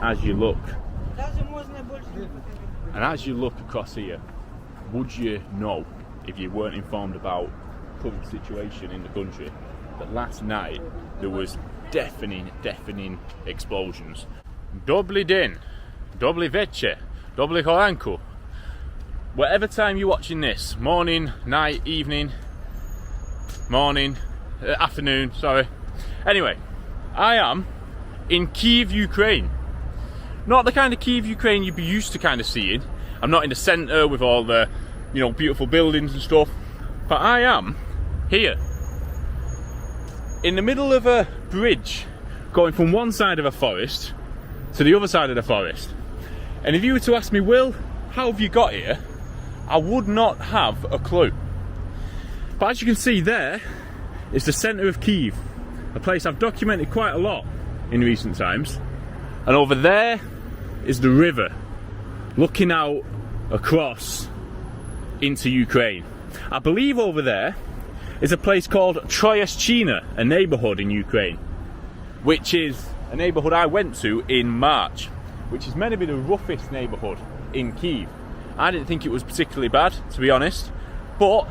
as you look across here, would you know, if you weren't informed about the current situation in the country, that last night there was deafening explosions. Dobry den, dobry večer, dobry ranku. Whatever time you're watching this, morning, night, evening, afternoon, sorry. Anyway, I am in Kyiv, Ukraine. Not the kind of Kyiv, Ukraine you'd be used to kind of seeing. I'm not in the centre with all the, beautiful buildings and stuff. But I am here, in the middle of a bridge, going from one side of a forest to the other side of the forest. And if you were to ask me, Will, how have you got here? I would not have a clue. But as you can see, there is the centre of Kyiv, a place I've documented quite a lot in recent times. And over there is the river, looking out across into Ukraine. I believe over there is a place called Troyeshchina, a neighbourhood in Ukraine, which is a neighbourhood I went to in March, which is meant to be the roughest neighbourhood in Kyiv. I didn't think it was particularly bad, to be honest, but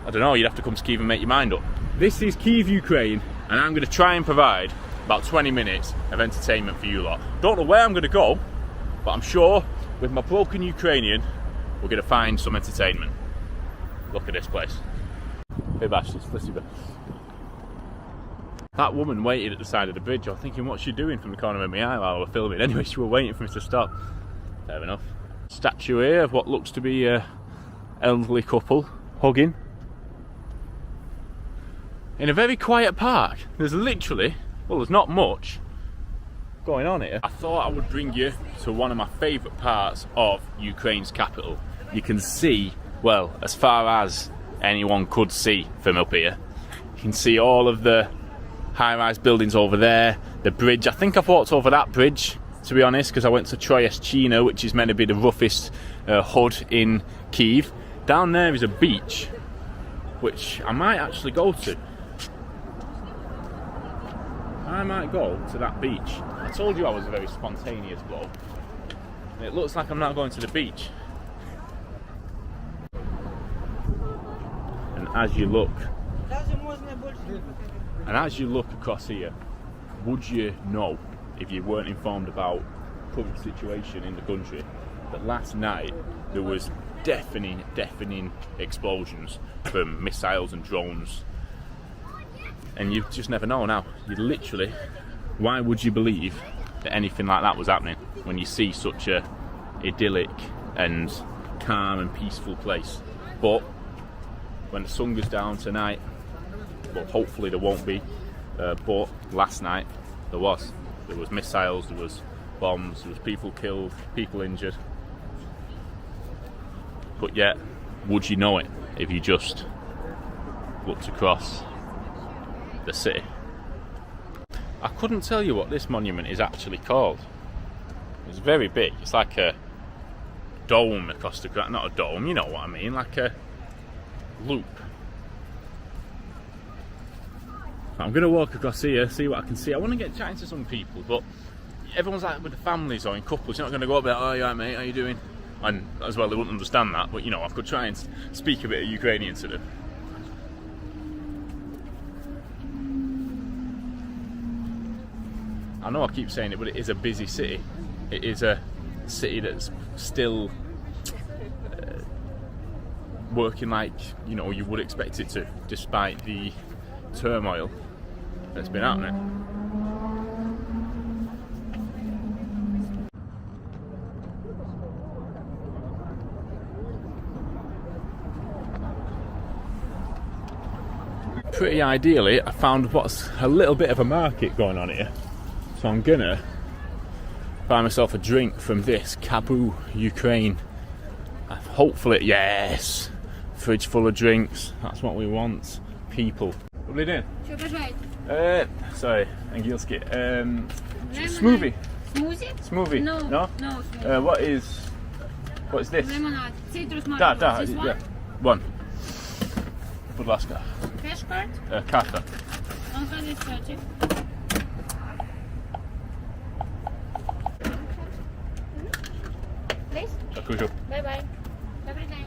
I don't know, you'd have to come to Kyiv and make your mind up. This is Kyiv, Ukraine, and I'm going to try and provide about 20 minutes of entertainment for you lot. Don't know where I'm going to go, but I'm sure with my broken Ukrainian, we're going to find some entertainment. Look at this place. That woman waited at the side of the bridge. I was thinking, what's she doing from the corner of my eye while we were filming? Anyway, she was waiting for me to stop. Fair enough. Statue here of what looks to be an elderly couple hugging in a very quiet park. There's literally, well, there's not much going on here. I thought I would bring you to one of my favourite parts of Ukraine's capital. You can see, well, as far as anyone could see from up here. You can see all of the high-rise buildings over there, the bridge. I think I've walked over that bridge, to be honest, because I went to Troyeshchina, which is meant to be the roughest hood in Kyiv. Down there is a beach, which I might actually go to. I might go to that beach. I told you I was a very spontaneous bloke. And it looks like I'm not going to the beach. And as you look across here, would you know, if you weren't informed about the current situation in the country, that last night there was deafening explosions from missiles and drones? And you just never know now. You literally, why would you believe that anything like that was happening when you see such a idyllic and calm and peaceful place? But when the sun goes down tonight, well, hopefully there won't be, but last night there was missiles, there was bombs, there was people killed, people injured. But yet, would you know it if you just looked across the city? I couldn't tell you what this monument is actually called. It's very big. It's like a dome across the ground. Not a dome, you know what I mean, like a loop. I'm going to walk across here, see what I can see. I want to get chatting to some people, but everyone's like with the families or in couples. You're not going to go up there, oh, you alright mate, how you doing? And as well, they wouldn't understand that, but I could try and speak a bit of Ukrainian to them. I know I keep saying it, but it is a busy city. It is a city that's still working like, you would expect it to, despite the turmoil that's been happening. Pretty ideally, I found what's a little bit of a market going on here. So I'm gonna buy myself a drink from this Kyiv, Ukraine. Hopefully, yes, fridge full of drinks. That's what we want. People. What are they doing? Sorry, angielski. Smoothie. Smoothie? No. No? No smoothie. What is this? Lemonade. Citrus Da, marshmallow. This yeah. one? One. Будь ласка. Cash card? Карта. 130. Cool. Bye-bye. Have a good night.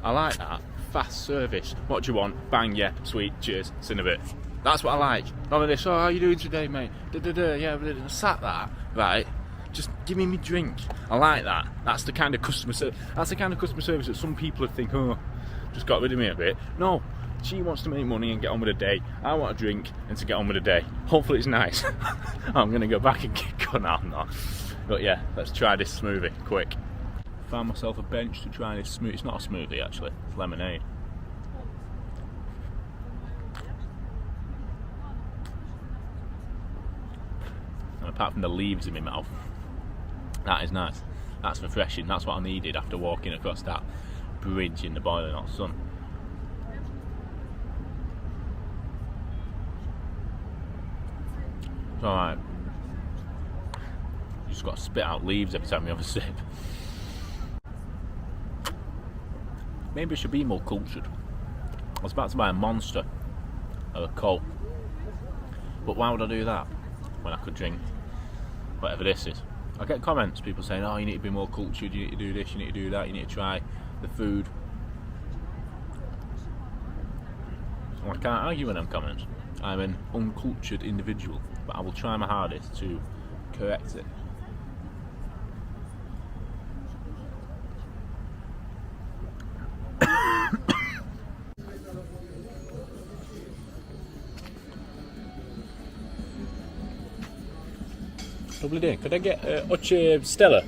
I like that. Fast service. What do you want? Bang, yeah, sweet, cheers, see you in a bit. That's what I like. None of this, oh, how you doing today, mate? Yeah, sat that, right? Just give me my drink. I like that. That's the kind of customer service. That's the kind of customer service that some people would think, oh, just got rid of me a bit. No, she wants to make money and get on with her day. I want a drink and to get on with the day. Hopefully it's nice. I'm gonna go back and get gone out now. But yeah, let's try this smoothie, quick. Found myself a bench to try this smoothie. It's not a smoothie actually, it's lemonade. And apart from the leaves in my mouth, that is nice. That's refreshing. That's what I needed after walking across that bridge in the boiling hot sun. It's alright. You just got to spit out leaves every time you have a sip. Maybe it should be more cultured. I was about to buy a Monster or a Coke, but why would I do that when I could drink whatever this is? I get comments, people saying, oh, you need to be more cultured, you need to do this, you need to do that, you need to try the food. Well, I can't argue with them comments. I'm an uncultured individual, but I will try my hardest to correct it. Lovely day. Could I get Oche Stella?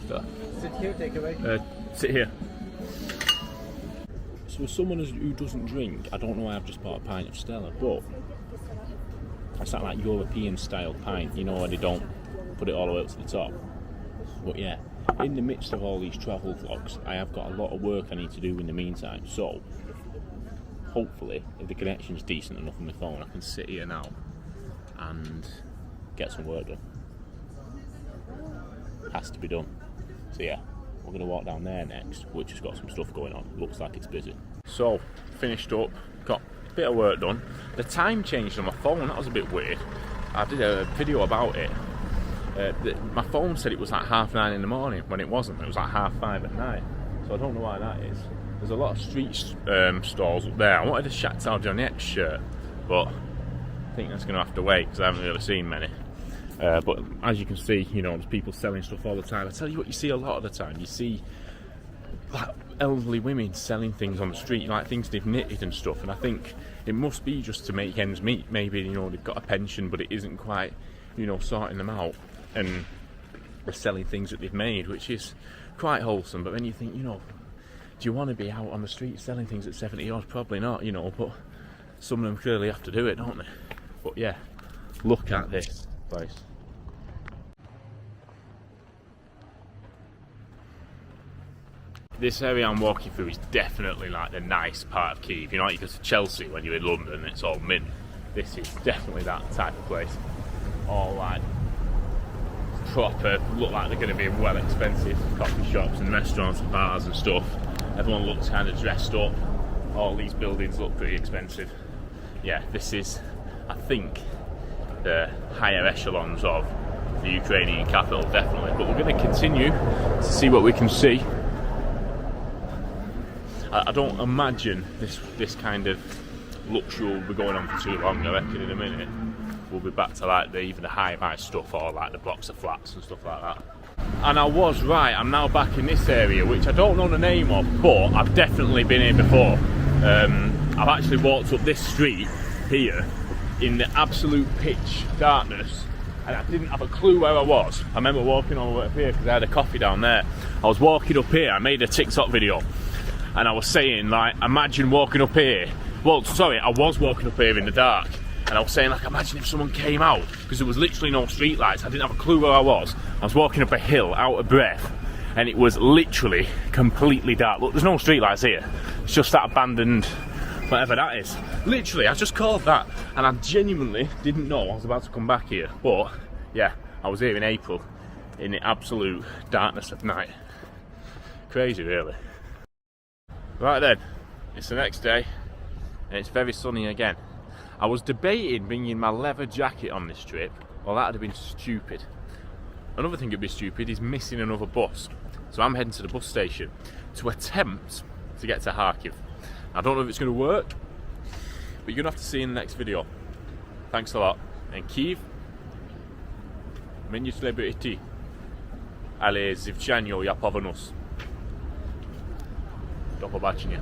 Stella. Sit here, take away. Sit here. So as someone who doesn't drink, I don't know why I've just bought a pint of Stella, but it's that like European style pint, you know, where they don't put it all the way up to the top. But yeah, in the midst of all these travel vlogs, I have got a lot of work I need to do in the meantime, so hopefully, if the connection's decent enough on my phone, I can sit here now and get some work done. Has to be done. So yeah, we're going to walk down there next, which has got some stuff going on. Looks like it's busy. So, finished up, got a bit of work done. The time changed on my phone, that was a bit weird. I did a video about it. My phone said it was like 9:30 in the morning, when it wasn't. It was like 5:30 at night. So I don't know why that is. There's a lot of street stalls up there. I wanted a Shakhtar Donetsk shirt, but I think that's going to have to wait because I haven't really seen many. But as you can see, you know, there's people selling stuff all the time. I tell you what, you see a lot of the time. You see like elderly women selling things on the street, like things they've knitted and stuff. And I think it must be just to make ends meet. Maybe, you know, they've got a pension, but it isn't quite, you know, sorting them out. And they're selling things that they've made, which is quite wholesome. But then you think, you know, do you want to be out on the street selling things at 70 odd? Probably not, you know, but some of them clearly have to do it, don't they? But yeah, look at this place. This area I'm walking through is definitely like the nice part of Kyiv. You know, like you go to Chelsea when you're in London, it's all mint. This is definitely that type of place. All like proper, look like they're going to be well expensive coffee shops and restaurants and bars and stuff. Everyone looks kind of dressed up. All these buildings look pretty expensive. Yeah, this is, I think, the higher echelons of the Ukrainian capital, definitely. But we're going to continue to see what we can see. I don't imagine this kind of luxury will be going on for too long. I reckon in a minute we'll be back to like even the high-rise stuff or like the blocks of flats and stuff like that. And I was right, I'm now back in this area, which I don't know the name of, but I've definitely been here before. I've actually walked up this street here in the absolute pitch darkness, and I didn't have a clue where I was. I remember walking all the way up here because I had a coffee down there. I was walking up here, I made a TikTok video, and I was saying, like, imagine walking up here. Well, sorry, I was walking up here in the dark, and I was saying, like, imagine if someone came out, because there was literally no street lights. I didn't have a clue where I was. I was walking up a hill, out of breath, and it was literally completely dark. Look, there's no street lights here. It's just that abandoned, whatever that is. Literally, I just called that, and I genuinely didn't know I was about to come back here. But, yeah, I was here in April, in the absolute darkness of night. Crazy, really. Right then, it's the next day, and it's very sunny again. I was debating bringing my leather jacket on this trip. Well, that would have been stupid. another thing that'd be stupid is missing another bus. So I'm heading to the bus station to attempt to get to Kharkiv. I don't know if it's going to work, but you're going to have to see in the next video. Thanks a lot. And Kyiv, mені треба йти, але звичайно я повернусь. До побачення.